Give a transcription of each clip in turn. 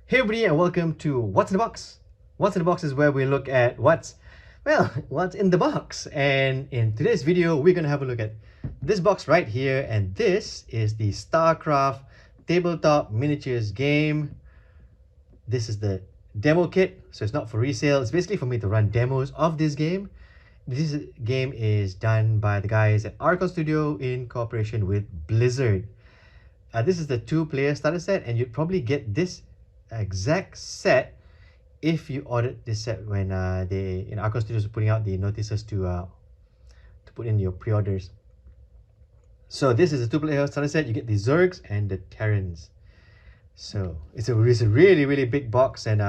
Hey everybody and welcome to What's in the Box. What's in the Box is where we look at what's in the box. And in today's video, we're going to have a look at this box right here. And this is the StarCraft Tabletop Miniatures Game. This is the demo kit, so it's not for resale. It's basically for me to run demos of this game. This game is done by the guys at Archon Studio in cooperation with Blizzard. This is the 2-player starter set, and you'd probably get this exact set if you ordered this set when they in Archon Studios are putting out the notices to put in your pre-orders. So this is a 2-player starter set. You get the Zergs and the Terrans. So it's a really big box, and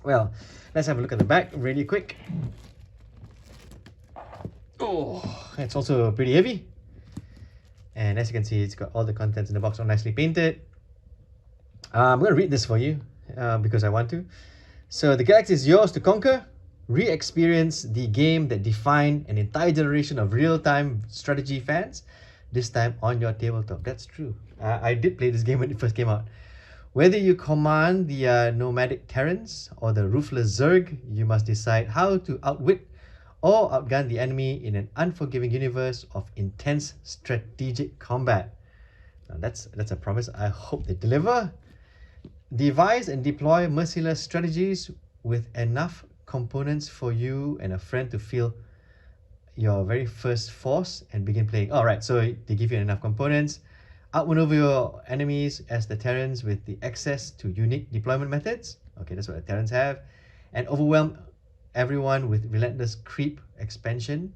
well, let's have a look at the back really quick. Oh, it's also pretty heavy, and as you can see, it's got all the contents in the box all nicely painted. I'm going to read this for you because I want to. So, the galaxy is yours to conquer. Re-experience the game that defined an entire generation of real-time strategy fans, this time on your tabletop. That's true. I did play this game when it first came out. Whether you command the nomadic Terrans or the ruthless Zerg, you must decide how to outwit or outgun the enemy in an unforgiving universe of intense strategic combat. Now that's a promise I hope they deliver. Devise and deploy merciless strategies with enough components for you and a friend to feel your very first force and begin playing. Alright, so they give you enough components. Outmaneuver your enemies as the Terrans with the access to unique deployment methods. Okay, that's what the Terrans have. And overwhelm everyone with relentless creep expansion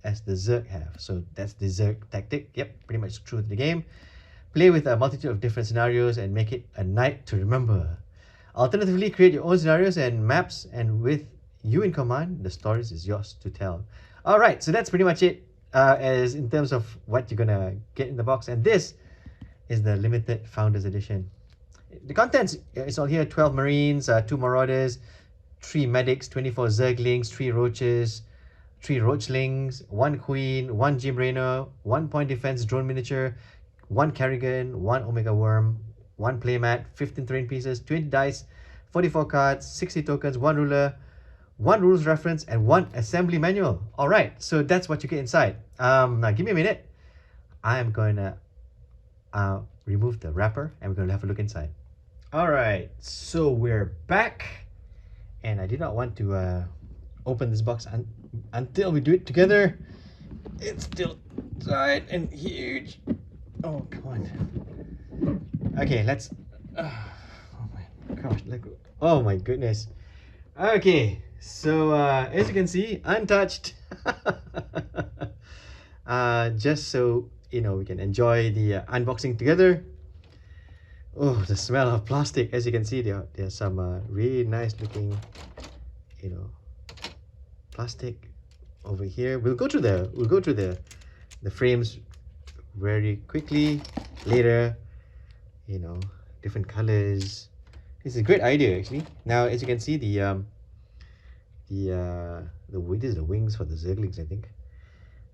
as the Zerg have. So that's the Zerg tactic. Yep, pretty much true to the game. Play with a multitude of different scenarios and make it a night to remember. Alternatively, create your own scenarios and maps, and with you in command, the stories is yours to tell. Alright, so that's pretty much it as in terms of what you're gonna get in the box. And this is the limited Founders Edition. The contents is all here: 12 Marines, 2 Marauders, 3 Medics, 24 Zerglings, 3 Roaches, 3 Roachlings, 1 Queen, 1 Gym Rainer, 1 point defense drone miniature, 1 Kerrigan, 1 Omega Worm, 1 playmat, 15 terrain pieces, 20 dice, 44 cards, 60 tokens, 1 ruler, 1 rules reference, and 1 assembly manual. Alright, so that's what you get inside. Now give me a minute. I'm going to remove the wrapper and we're going to have a look inside. Alright, so we're back. And I did not want to open this box until we do it together. It's still tight and huge. Oh, come on. Okay, let's... oh my gosh, oh my goodness. Okay, so as you can see, untouched. Just so, you know, we can enjoy the unboxing together. Oh, the smell of plastic. As you can see, there's some really nice looking, you know, plastic over here. We'll go through the frames very quickly later. You know, different colors. It's a great idea actually. Now, as you can see, this is the wings for the Zerglings, I think.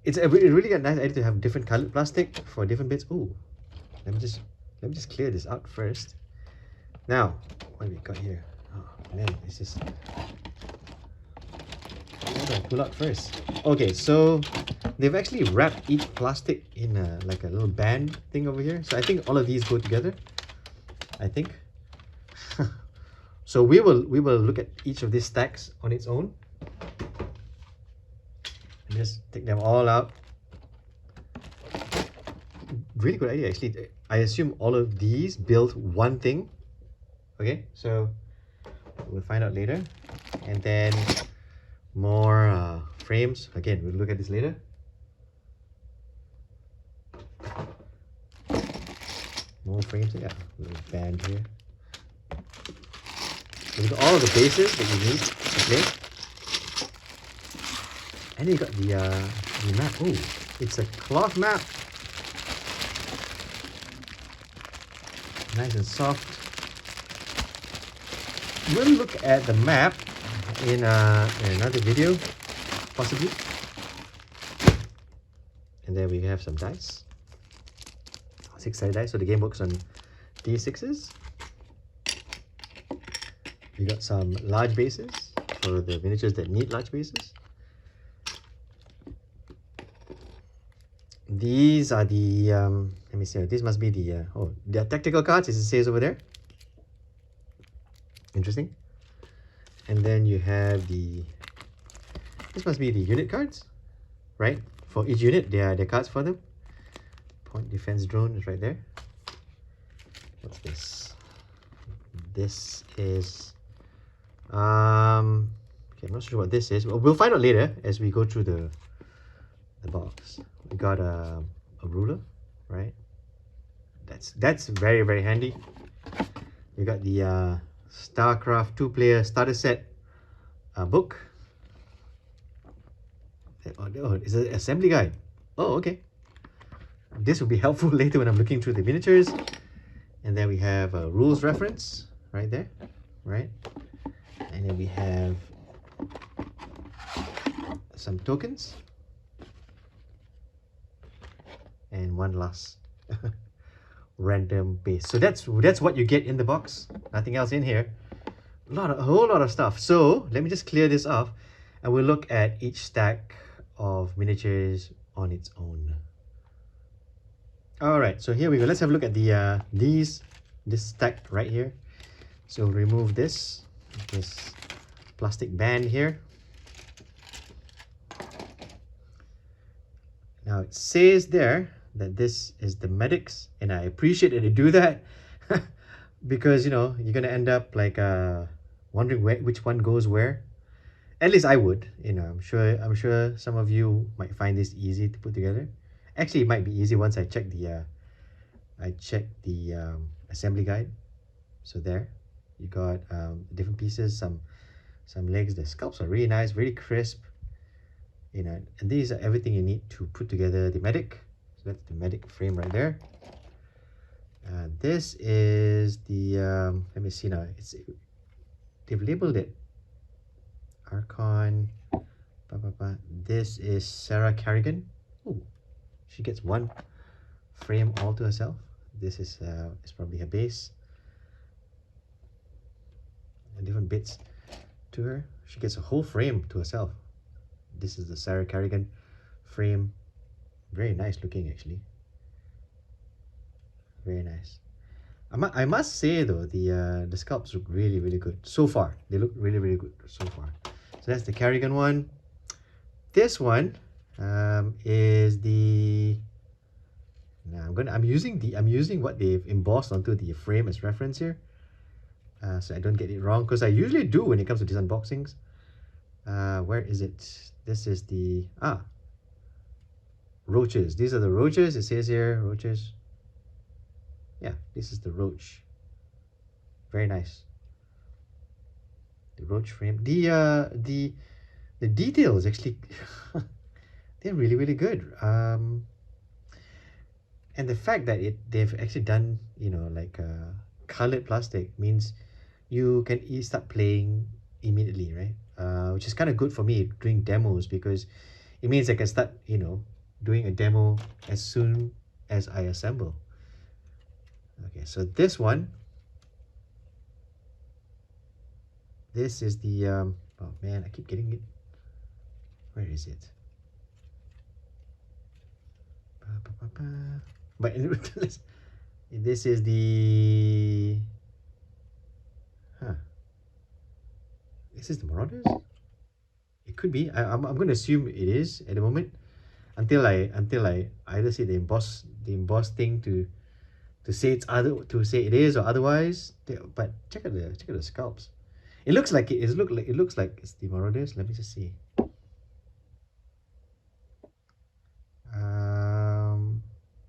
It's a really nice idea to have different colored plastic for different bits. Oh, let me just clear this out first. Now, what have we got here? Oh man, this is... what do I pull out first? Okay, so they've actually wrapped each plastic in like a little band thing over here. So I think all of these go together. I think. So we will look at each of these stacks on its own. And just take them all out. Really good idea actually. I assume all of these build one thing. Okay, so we'll find out later. And then more frames. Again, we'll look at this later. More frames, yeah. Little band here. So we've got all of the bases that you need to play. And then you got the map. Oh, it's a cloth map. Nice and soft. We'll look at the map in another video, possibly. And then we have some dice. 6-sided dice, so the game works on D6s. We got some large bases for the miniatures that need large bases. These are the, let me see, this must be the, oh, they are tactical cards, as it says over there. Interesting. And then you have the, this must be the unit cards, right? For each unit, there are cards for them. Point defense drone is right there. What's this? This is, okay, I'm not sure what this is. Well, we'll find out later as we go through the box. We got a ruler, right? That's very, very handy. We got the StarCraft 2-player starter set book. Oh, it's an assembly guide. Oh, okay. This will be helpful later when I'm looking through the miniatures. And then we have a rules reference right there, right? And then we have some tokens. And one last random base. So that's what you get in the box. Nothing else in here. A whole lot of stuff. So let me just clear this off, and we'll look at each stack of miniatures on its own. All right, so here we go. Let's have a look at the this stack right here. So remove this plastic band here. Now it says there that this is the medics, and I appreciate that they do that because, you know, you're gonna end up like wondering which one goes where. At least I would, you know. I'm sure some of you might find this easy to put together. Actually, it might be easy once I check the assembly guide. So there, you got different pieces, some legs. The sculpts are really nice, really crisp. You know, and these are everything you need to put together the medic. So that's the medic frame right there. This is the let me see now. They've labeled it Archon. This is Sarah Kerrigan. Oh, she gets one frame all to herself. This is probably her base. And different bits to her. She gets a whole frame to herself. This is the Sarah Kerrigan frame. Very nice looking, actually. Very nice. I must say though, the sculpts look really, really good so far. They look really, really good so far. So that's the Kerrigan one. This one is the. Now I'm using what they've embossed onto the frame as reference here, so I don't get it wrong, because I usually do when it comes to these unboxings. Where is it? This is the roaches. These are the roaches. It says here roaches. Yeah, this is the roach. Very nice. The roach frame. The details actually they're really, really good. And the fact that they've actually done, you know, like colored plastic means you can start playing immediately, right? Which is kind of good for me doing demos, because it means I can start, you know, doing a demo as soon as I assemble. Okay, so this one, this is the oh man, I keep getting it. Where is it? But this is the this is the Marauders. It could be. I'm going to assume it is at the moment, until I either see the embossed thing to say it is or otherwise. But check out the sculpts. It looks like it looks like it's the Marauders. Let me just see.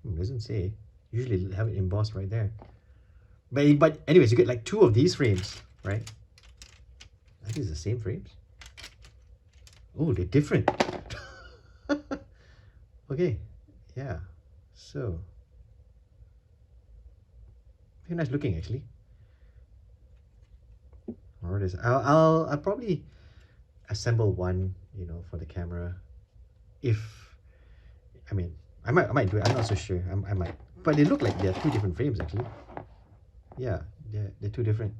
It doesn't say. Usually have it embossed right there. But anyways, you get like 2 of these frames, right? I think it's the same frames. Oh, they're different. Okay, yeah. So very nice looking, actually. Marauders. I'll probably assemble one, you know, for the camera. I mean, I might do it. I'm not so sure. I might. But they look like they're 2 different frames, actually. Yeah, they're 2 different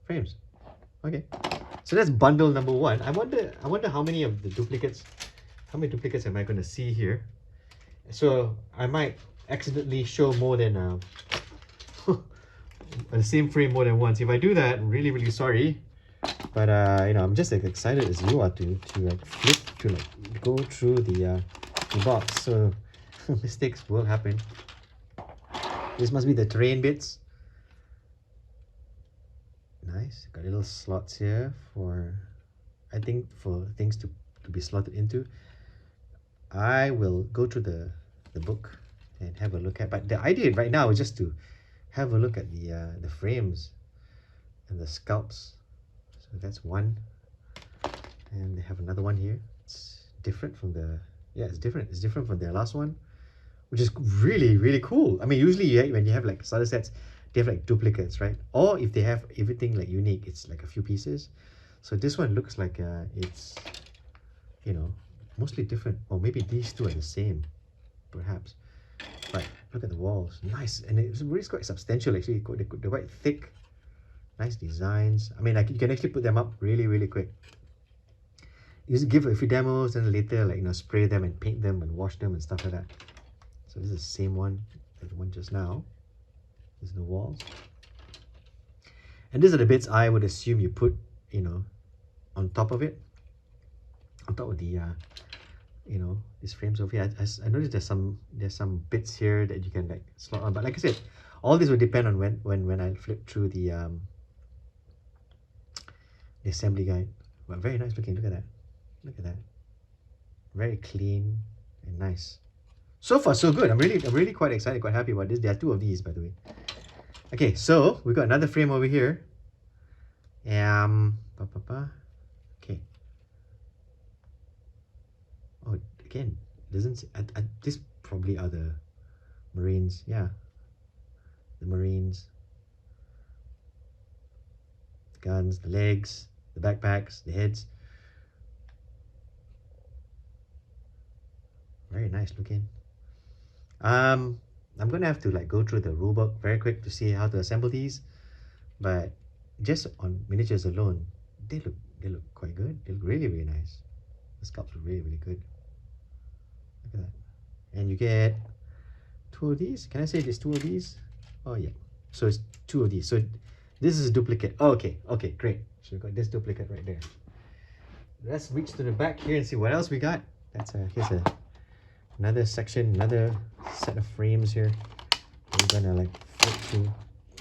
frames. Okay. So that's bundle number one. I wonder how many of the duplicates, how many duplicates am I going to see here? So I might accidentally show more than the same frame more than once. If I do that, I'm really, really sorry. But you know, I'm just like excited as you are to like flip, to like go through the box. So mistakes will happen. This must be the terrain bits. Nice. Got little slots here for, I think, for things to be slotted into. I will go through the book and have a look at. But the idea right now is just to have a look at the frames and the sculpts. So that's one, and they have another one here. It's different from the, yeah, it's different. It's different from their last one, which is really, really cool. I mean, usually when you have like starter sets, they have like duplicates, right? Or if they have everything like unique, it's like a few pieces. So this one looks like it's, you know, mostly different. Or maybe these two are the same, perhaps. But look at the walls, nice, and it's really quite substantial actually. They're quite thick, nice designs. I mean, like you can actually put them up really, really quick. You just give a few demos, and later, like, you know, spray them and paint them and wash them and stuff like that. So this is the same one as the one just now. This is the walls, and these are the bits I would assume you put, you know, on top of it, on top of the you know, these frames over here. I noticed there's some bits here that you can like slot on, but like I said, all this will depend on when I flip through the assembly guide. But very nice looking. Look at that. Look at that. Very clean and nice. So far so good. I'm really quite excited, quite happy about this. There are two of these, by the way. Okay, so we got another frame over here. Okay. Oh, again, doesn't say, this probably are the Marines. Yeah, the Marines. The guns, the legs, the backpacks, the heads. Very nice looking. I'm gonna have to like go through the rulebook very quick to see how to assemble these, but just on miniatures alone, they look quite good. They look really, really nice. The sculpts look really, really good. Look at that. And you get two of these. Can I say there's two of these? Oh yeah. So it's two of these. So this is a duplicate. Oh, okay, great. So we got this duplicate right there. Let's reach to the back here and see what else we got. That's here's another section, another set of frames here. We're gonna like flip through.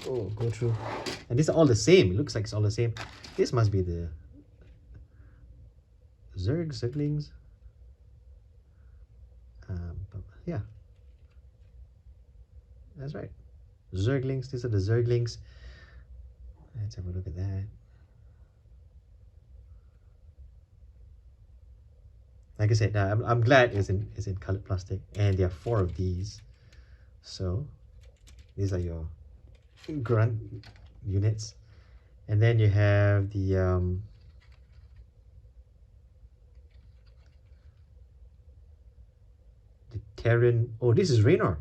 Oh, go through. And these are all the same. It looks like it's all the same. This must be the Zerglings. Yeah, that's right. Zerglings. These are the Zerglings. Let's have a look at that. Like I said, I'm glad it's in colored plastic, and there are 4 of these. So these are your grunt units, and then you have the Terran. Oh, this is Raynor.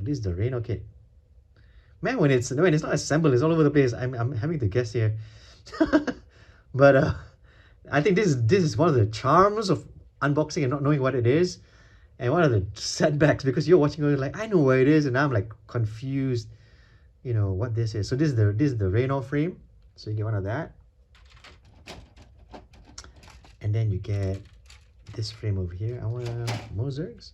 This is the Raynor kit. Man, when it's not assembled, it's all over the place. I'm having to guess here, but I think this is one of the charms of unboxing and not knowing what it is, and one of the setbacks, because you're watching it like, I know where it is, and I'm like confused, you know, what this is. So this is the Raynor frame. So you get one of that, and then you get this frame over here. I want more Zergs.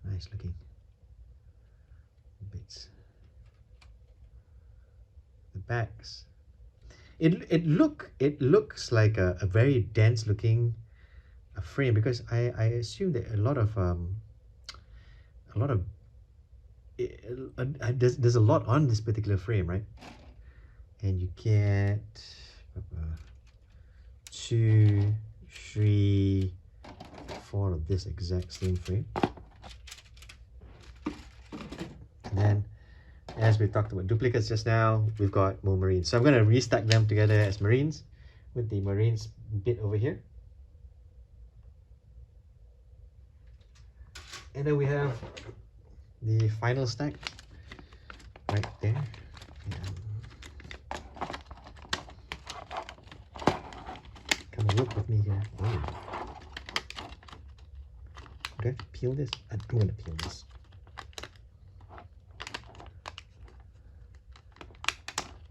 Nice looking bits. The backs. It looks like a very dense looking frame, because I assume that a lot of there's a lot on this particular frame, right? And you get 2, 3, 4 of this exact same frame. And then, as we talked about duplicates just now, we've got more Marines. So I'm going to restack them together as Marines with the Marines bit over here. And then we have the final stack right there. Come and look with me here. Oh. Okay, peel this. I'm gonna peel this.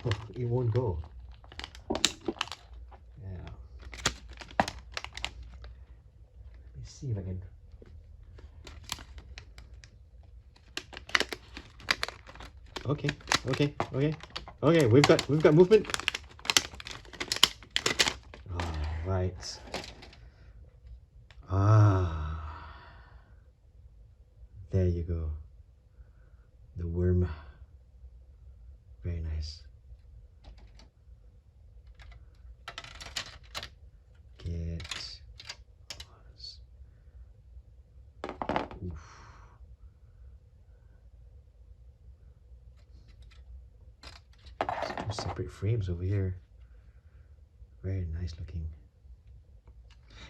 Oh, it won't go. Yeah. Let me see if I can. Okay, okay, okay, okay. We've got movement. All right. There you go. The worm. Very nice. Get. Oof. Some separate frames over here. Very nice looking.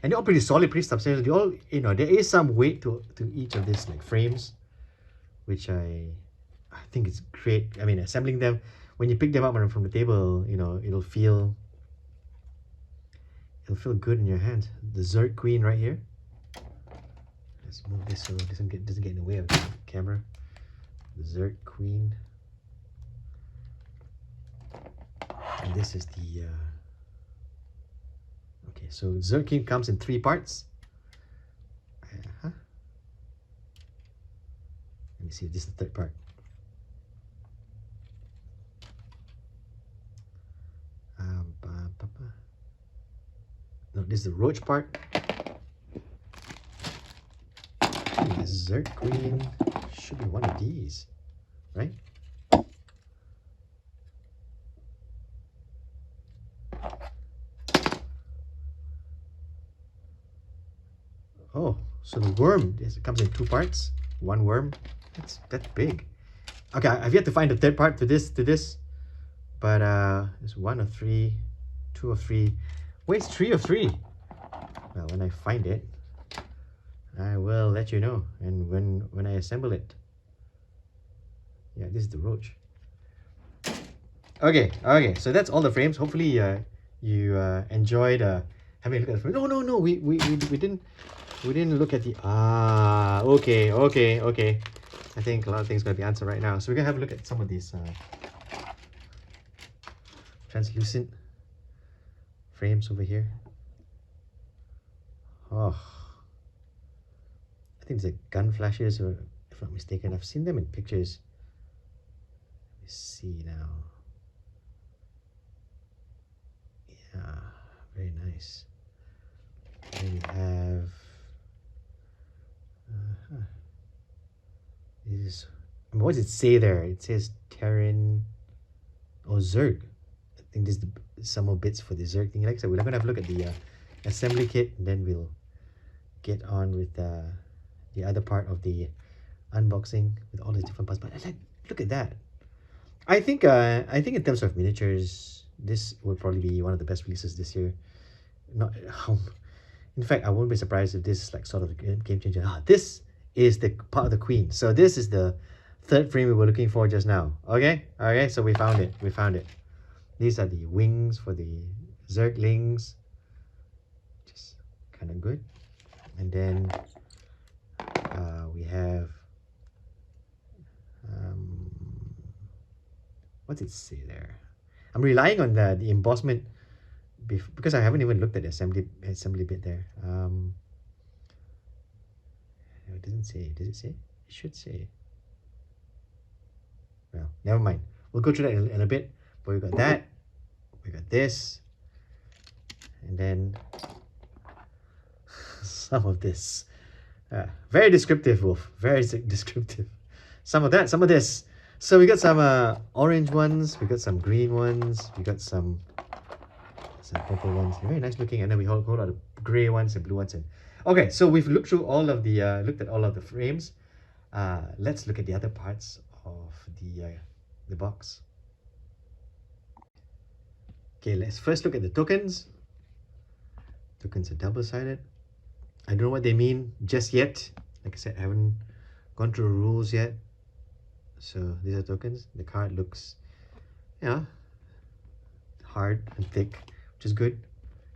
And they're all pretty solid, pretty substantial. They all, you know, there is some weight to each of these like frames, which I think it's great. I mean, assembling them, when you pick them up from the table, you know, it'll feel good in your hand. The Zerg Queen right here. Let's move this so it doesn't get in the way of the camera. The Zerg Queen. And this is the okay, so Zerg Queen comes in 3 parts. Let me see if this is the 3rd part. No, this is the roach part. The Zerg Queen should be one of these, right? Oh, so the worm comes in 2 parts. 1 worm. That's big. Okay, I've yet to find the 3rd part to this, but it's 1 of 3, 2 of 3. Wait, it's 3 of 3. Well, when I find it, I will let you know. And when I assemble it. Yeah, this is the roach. Okay, so that's all the frames. Hopefully you enjoyed having a look at the frames. No, we didn't look at the okay. I think a lot of things gotta be answered right now. So we're gonna have a look at some of these translucent frames over here. Oh, I think they're gun flashes, or if I'm not mistaken, I've seen them in pictures. Let me see now. Yeah, very nice. Then we have this. I mean, what does it say there? It says Terran or Zerg. I think this is some more bits for the Zerg thing. Like I said, we're gonna have a look at the assembly kit, and then we'll get on with the other part of the unboxing with all the different parts. But I like, look at that. I think in terms of miniatures, this would probably be one of the best releases this year. Not in fact, I won't be surprised if this is like sort of a game changer. This is the part of the queen. So this is the 3rd frame we were looking for just now. Okay, so we found it. These are the wings for the Zerglings. Just kind of good. And then we have what's it say there? I'm relying on the embossment because I haven't even looked at the assembly bit there. It doesn't say. Does it say? It should say. Well, never mind. We'll go through that in a bit. But we got that. We got this. And then some of this. Very descriptive, Wolf. Very descriptive. Some of that, some of this. So we got some orange ones. We got some green ones. We got some purple ones. Very nice looking. And then we hold out the gray ones and blue ones. And okay, so we've looked through all of the looked at all of the frames. Let's look at the other parts of the box. Okay, let's first look at the tokens. Tokens are double-sided. I don't know what they mean just yet. Like I said, I haven't gone through rules yet. So these are tokens. The card looks, yeah, hard and thick, which is good.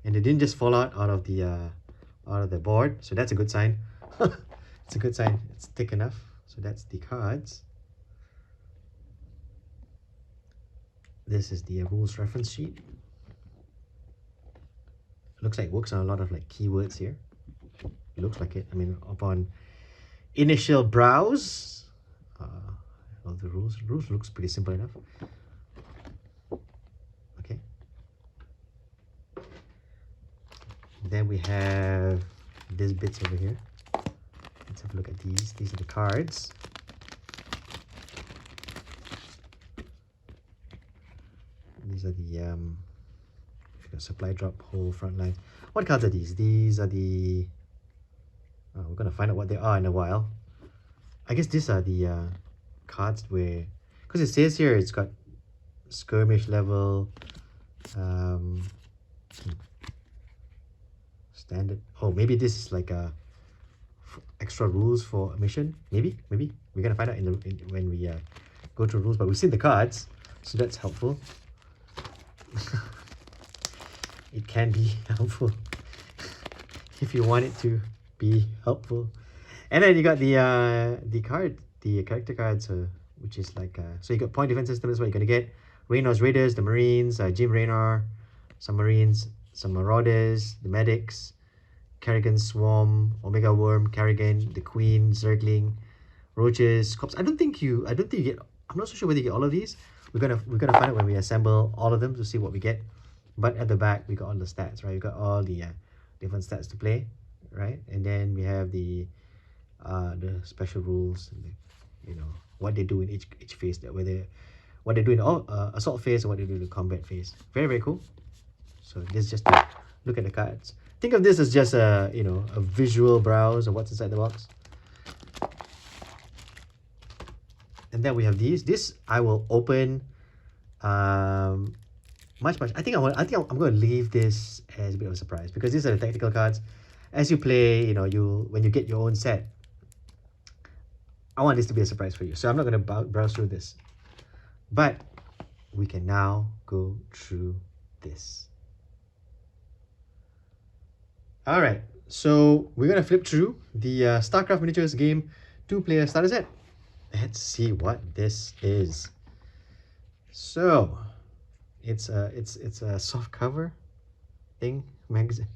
And they didn't just fall out of the board, so that's a good sign. It's a good sign. It's thick enough. So that's the cards. This is the rules reference sheet. Looks like it works on a lot of like keywords here. It looks like it. I mean, upon initial browse, of the rules looks pretty simple enough. Okay. Then we have these bits over here. Let's have a look at these. These are the cards. These are the supply drop whole front line. What cards are these? These are the we're gonna find out what they are in a while. I guess these are the cards where, because it says here it's got skirmish level, standard. Oh, maybe this is like a extra rules for a mission. Maybe we're gonna find out when we go through rules. But we've seen the cards, so that's helpful. It can be helpful if you want it to be helpful. And then you got the character cards, which is like so you got point defense system is what you're gonna get. Raynor's Raiders, the Marines, Jim Raynor, some Marines, some Marauders, the Medics, Kerrigan Swarm, Omega Worm, Kerrigan, the Queen, Zergling, Roaches, Cops. I don't think you get. I'm not so sure whether you get all of these. We're gonna find out when we assemble all of them to see what we get. But at the back we got all the stats, right? We got all the different stats to play, right? And then we have the special rules, and you know what they do in each phase, that whether what they do in assault phase or what they do in the combat phase. Very cool. So this is just to look at the cards. Think of this as just a a visual browse of what's inside the box. And then we have these. This I will open much. I think I'm going to leave this as a bit of a surprise, because these are the tactical cards. As you play, when you get your own set, I want this to be a surprise for you. So I'm not going to browse through this. But we can now go through this. All right, so we're going to flip through the StarCraft Miniatures Game 2-player starter set. Let's see what this is. So it's a soft cover thing, magazine.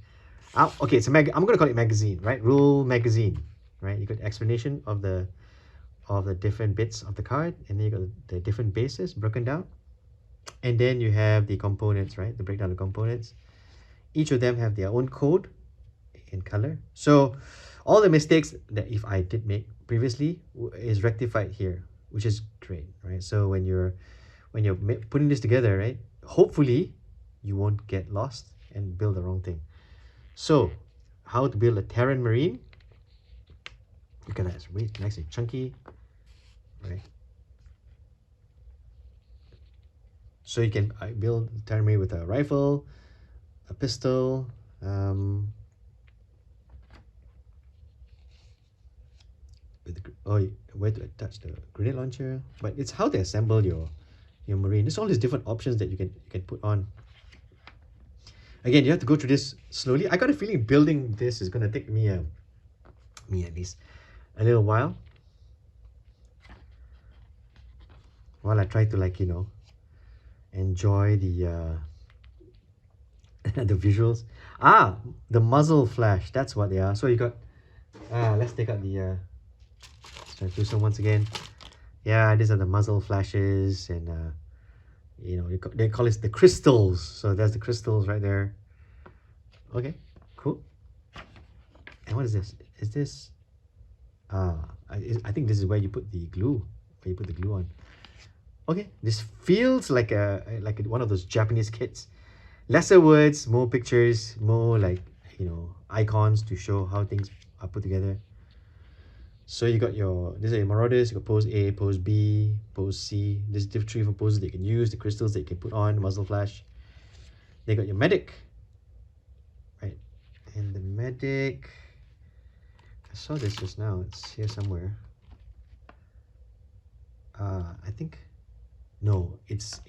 Okay, it's a I'm gonna call it magazine, right? Rule magazine, right? You got explanation of the different bits of the card, and then you got the different bases broken down, and then you have the components, right? The breakdown of components. Each of them have their own code in color. So all the mistakes that if I did make previously is rectified here, which is great, right? So when you're putting this together, right, hopefully you won't get lost and build the wrong thing. So how to build a Terran Marine. Look at that, it's really nice and chunky, right? So you can build a Terran Marine with a rifle, a pistol, where to attach the grenade launcher. But it's how to assemble your Marine. There's all these different options that you can put on. Again, you have to go through this slowly. I got a feeling building this is going to take me at least a little while, while I try to enjoy the the visuals. The muzzle flash, that's what they are. So you got let's take out the translucent once again. Yeah, these are the muzzle flashes, and they call it the crystals. So there's the crystals right there. Okay, cool. And what is this? Is this I think this is where you put the glue, on. Okay, this feels like one of those Japanese kits. Lesser words, more pictures, more icons to show how things are put together. So you got these are your Marauders. You got pose A, pose B, pose C. There's different different poses that you can use, the crystals that you can put on, muzzle flash. They got your medic, right? And the medic, I saw this just now. It's here somewhere. I think no, it's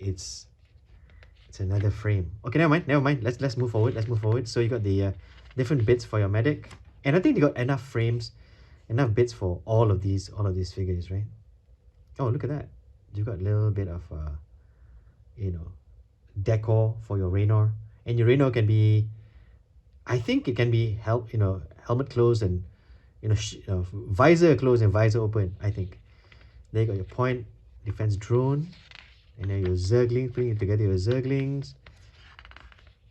another frame. Okay, never mind. Let's move forward. Let's move forward. So you got the different bits for your medic, and I think they got enough frames, enough bits for all of these figures, right? Oh, look at that. You got a little bit of you know, decor for your Raynor, and your Raynor can be, I think it can be helmet closed and visor closed and visor open. I think. There you got your point defense drone, and then your Zerglings, putting it together your Zerglings.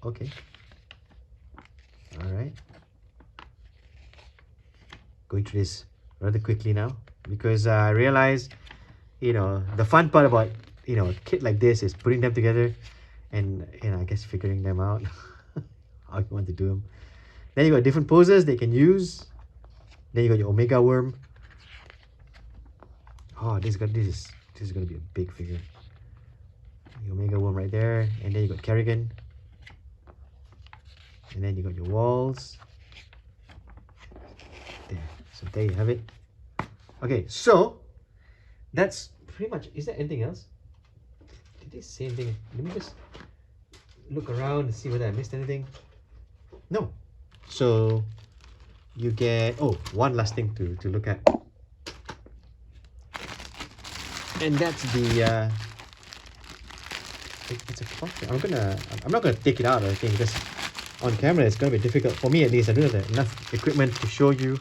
Okay. Alright. Going through this rather quickly now because I realized, the fun part about, a kit like this is putting them together and, I guess figuring them out how you want to do them. Then you got different poses they can use. Then you got your Omega Worm. Oh, this is gonna be a big figure. The Omega Worm right there, and then you got Kerrigan, and then you got your walls. There, so there you have it. Okay, so that's pretty much. Is there anything else? Did they say anything? Let me just look around and see whether I missed anything. No. So you get one last thing to look at. And that's the it's a pocket. I'm not gonna take it out or anything because on camera it's gonna be difficult for me, at least. I don't have enough equipment to show you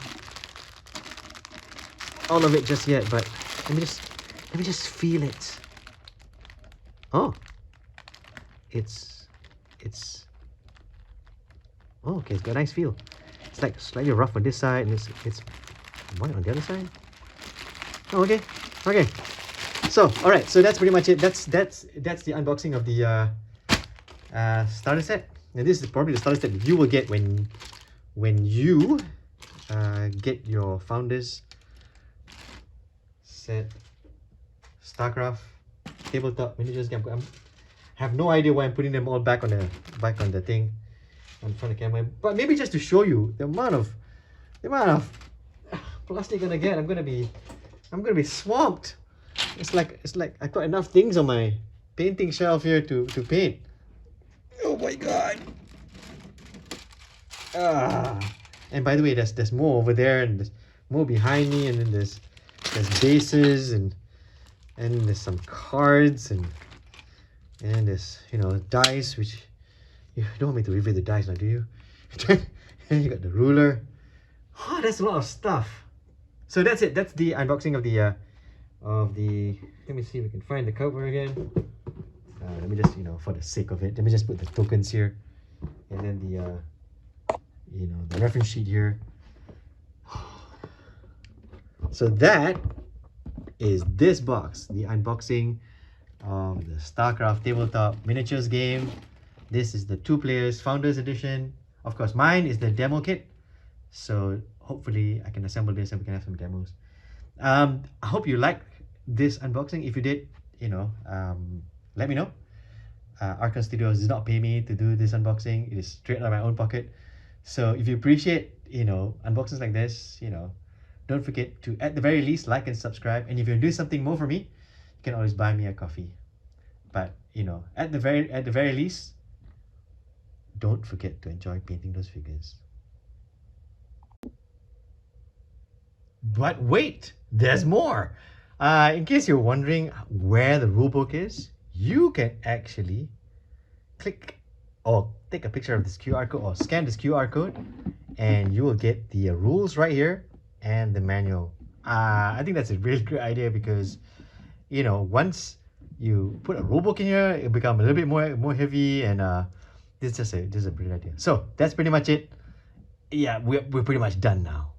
all of it just yet, but let me just feel it. Oh, it's okay, it's got a nice feel. It's like slightly rough on this side and it's white on the other side. Oh, okay. So, all right. So that's pretty much it. That's the unboxing of the starter set. And this is probably the starter set that you will get when you get your Founders set StarCraft Tabletop Miniatures Game. I have no idea why I'm putting them all back on the thing in front of the camera. But maybe just to show you the amount of plastic I'm gonna get. I'm gonna be swamped. It's like I've got enough things on my painting shelf here to paint. Oh my god. And by the way, there's more over there, and there's more behind me, and then there's bases and there's some cards and there's dice, which you don't want me to reveal the dice now, do you? And you got the ruler. Oh, that's a lot of stuff. So that's it. That's the unboxing of the let me see if we can find the cover again. Let me just, for the sake of it, let me just put the tokens here, and then the reference sheet here. So that is this box, the unboxing of the StarCraft Tabletop Miniatures Game. This is the 2 players Founders Edition. Of course, mine is the demo kit, so hopefully I can assemble this and we can have some demos. I hope you liked this unboxing. If you did, let me know. Archon Studios does not pay me to do this unboxing. It is straight out of my own pocket. So if you appreciate, unboxings like this, don't forget to, at the very least, like and subscribe. And if you do something more for me, you can always buy me a coffee. But, at the very least, don't forget to enjoy painting those figures. But wait, there's more. In case you're wondering where the rulebook is, you can actually click or take a picture of this QR code or scan this QR code, and you will get the rules right here and the manual. I think that's a really great idea because, once you put a rulebook in here, it'll become a little bit more heavy, and this is a brilliant idea. So that's pretty much it. Yeah, we're pretty much done now.